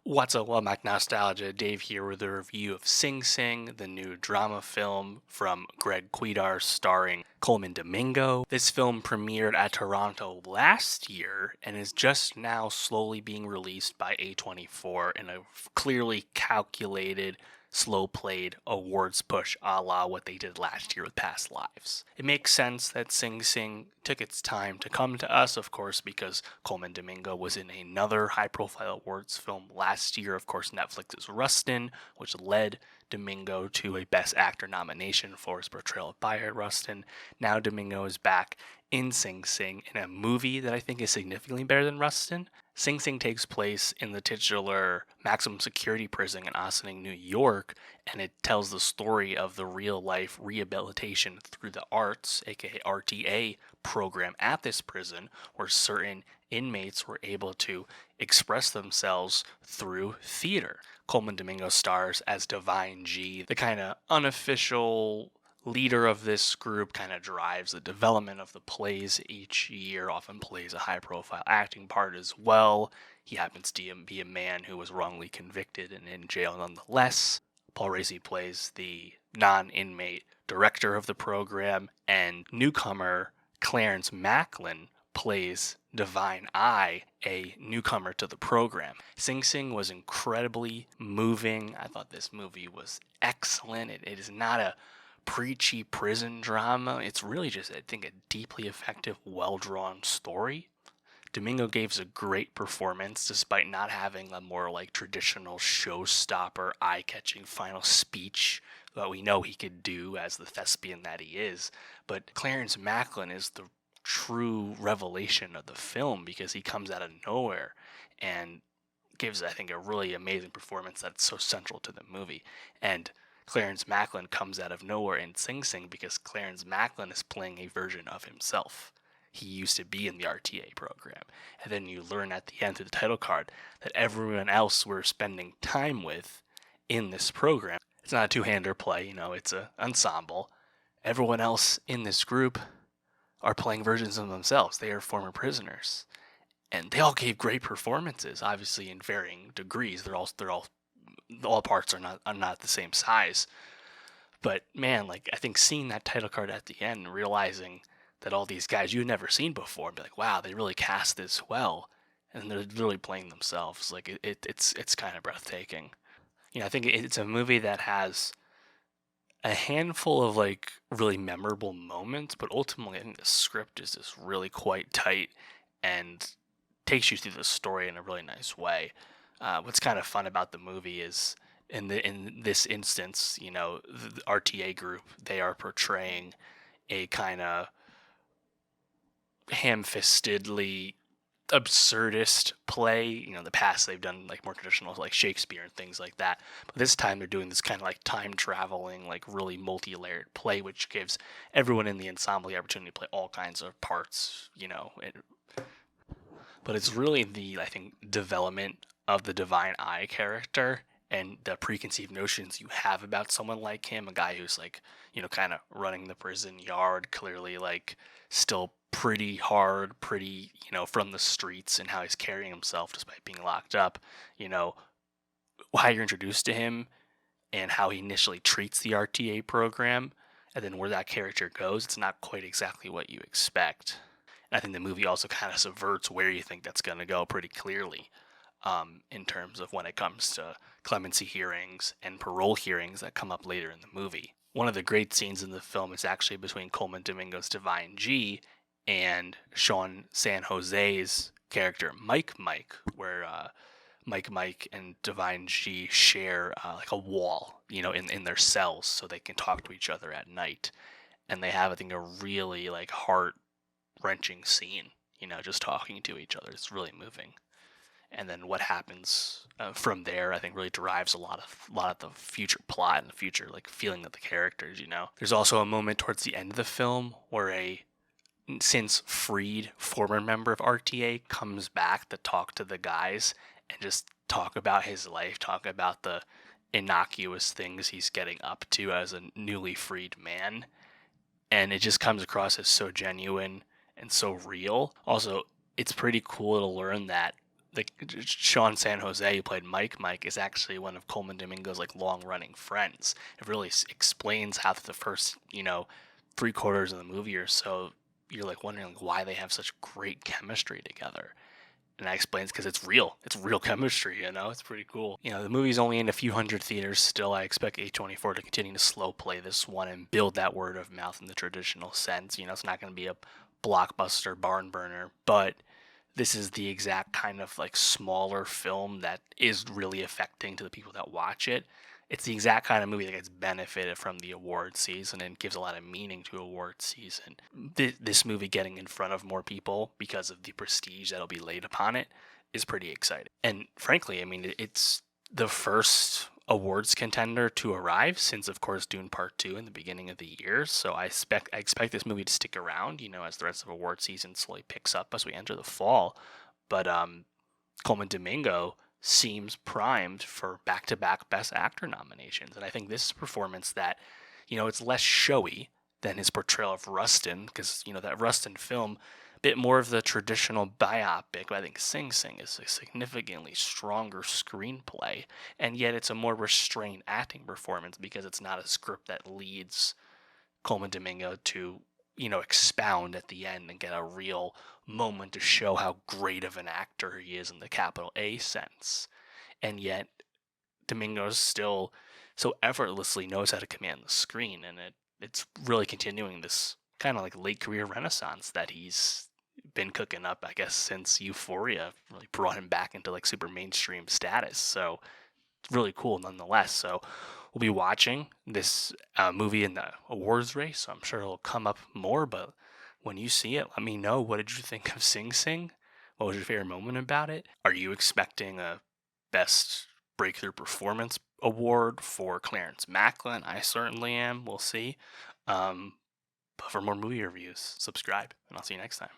What's up, welcome back, Nostalgia. Dave here with a review of Sing Sing, the new drama film from Greg Cuidar starring Colman Domingo. This film premiered at Toronto last year and is just now slowly being released by A24 in a clearly calculated, slow-played awards push a la what they did last year with Past Lives. It makes sense that Sing Sing took its time to come to us, of course, because Colman Domingo was in another high-profile awards film last year, of course, Netflix's Rustin, which led Domingo to a Best Actor nomination for his portrayal of Bayard Rustin. Now Domingo is back in Sing Sing in a movie that I think is significantly better than Rustin. Sing Sing takes place in the titular maximum security prison in Ossining, New York, and it tells the story of the real life rehabilitation through the arts, aka RTA, program at this prison, where certain inmates were able to express themselves through theater. Colman Domingo stars as Divine G, the kind of unofficial leader of this group, kind of drives the development of the plays each year, often plays a high profile acting part as well. He happens to be a man who was wrongly convicted and in jail nonetheless. Paul Raci plays the non-inmate director of the program, and newcomer Clarence Macklin plays Divine I, a newcomer to the program. Sing Sing was incredibly moving. I thought this movie was excellent. It is not a preachy prison drama. It's really just, I think, a deeply effective, well-drawn story. Domingo gave a great performance despite not having a more like traditional showstopper, eye-catching final speech that we know he could do as the thespian that he is. But Clarence Macklin is the true revelation of the film because he comes out of nowhere and gives, I think, a really amazing performance that's so central to the movie. And Clarence Macklin comes out of nowhere in Sing Sing because Clarence Macklin is playing a version of himself. He used to be in the RTA program. And then you learn at the end of the title card that everyone else we're spending time with in this program, it's not a two-hander play, it's an ensemble. Everyone else in this group are playing versions of themselves. They are former prisoners. And they all gave great performances, obviously in varying degrees. All parts are not the same size. But man, like I think seeing that title card at the end and realizing that all these guys you've never seen before, and be like, wow, they really cast this well, and they're really playing themselves. Like it's kind of breathtaking. I think it's a movie that has a handful of like really memorable moments, but ultimately I think the script is just really quite tight and takes you through the story in a really nice way. What's kind of fun about the movie is in this instance, the RTA group, they are portraying a kind of ham-fistedly absurdist play. In the past they've done like more traditional like Shakespeare and things like that. But this time they're doing this kind of like time traveling, like really multi-layered play, which gives everyone in the ensemble the opportunity to play all kinds of parts, but it's really the, I think, development of the Divine Eye character and the preconceived notions you have about someone like him, a guy who's like, kind of running the prison yard, clearly like still pretty hard, pretty, from the streets, and how he's carrying himself despite being locked up, how you're introduced to him and how he initially treats the RTA program, and then where that character goes, it's not quite exactly what you expect. And I think the movie also kind of subverts where you think that's going to go pretty clearly, in terms of when it comes to clemency hearings and parole hearings that come up later in the movie. One of the great scenes in the film is actually between Colman Domingo's Divine G and Sean San Jose's character Mike, where Mike and Divine G share like a wall, in their cells so they can talk to each other at night. And they have, I think, a really like heart wrenching scene, just talking to each other. It's really moving. And then what happens from there, I think, really drives a lot of the future plot and the future like feeling of the characters. There's also a moment towards the end of the film where a since freed former member of RTA comes back to talk to the guys and just talk about his life, talk about the innocuous things he's getting up to as a newly freed man. And it just comes across as so genuine and so real. Also, it's pretty cool to learn that Sean San Jose, who played Mike, is actually one of Colman Domingo's like long-running friends. It really explains how the first, 3/4 of the movie or so, you're like wondering like why they have such great chemistry together. And that explains because it's real. It's real chemistry, It's pretty cool. The movie's only in a few hundred theaters still. I expect A24 to continue to slow play this one and build that word of mouth in the traditional sense. It's not going to be a blockbuster barn burner, but this is the exact kind of like smaller film that is really affecting to the people that watch it. It's the exact kind of movie that gets benefited from the award season and gives a lot of meaning to award season. This movie getting in front of more people because of the prestige that'll be laid upon it is pretty exciting. And frankly, I mean, it's the first awards contender to arrive since, of course, Dune Part 2 in the beginning of the year. So I expect this movie to stick around, as the rest of award season slowly picks up as we enter the fall. But Colman Domingo seems primed for back-to-back Best Actor nominations. And I think this is a performance that, it's less showy than his portrayal of Rustin, because, that Rustin film, a bit more of the traditional biopic, but I think Sing Sing is a significantly stronger screenplay, and yet it's a more restrained acting performance because it's not a script that leads Colman Domingo to, expound at the end and get a real moment to show how great of an actor he is in the capital A sense. And yet, Domingo still so effortlessly knows how to command the screen, and it's really continuing this kind of like late career renaissance that he's been cooking up, I guess, since Euphoria really brought him back into like super mainstream status. So it's really cool nonetheless. So we'll be watching this movie in the awards race. So I'm sure it'll come up more, but when you see it, let me know. What did you think of Sing Sing? What was your favorite moment about it? Are you expecting a Best Breakthrough Performance award for Clarence Macklin? I certainly am. We'll see. But for more movie reviews, subscribe, and I'll see you next time.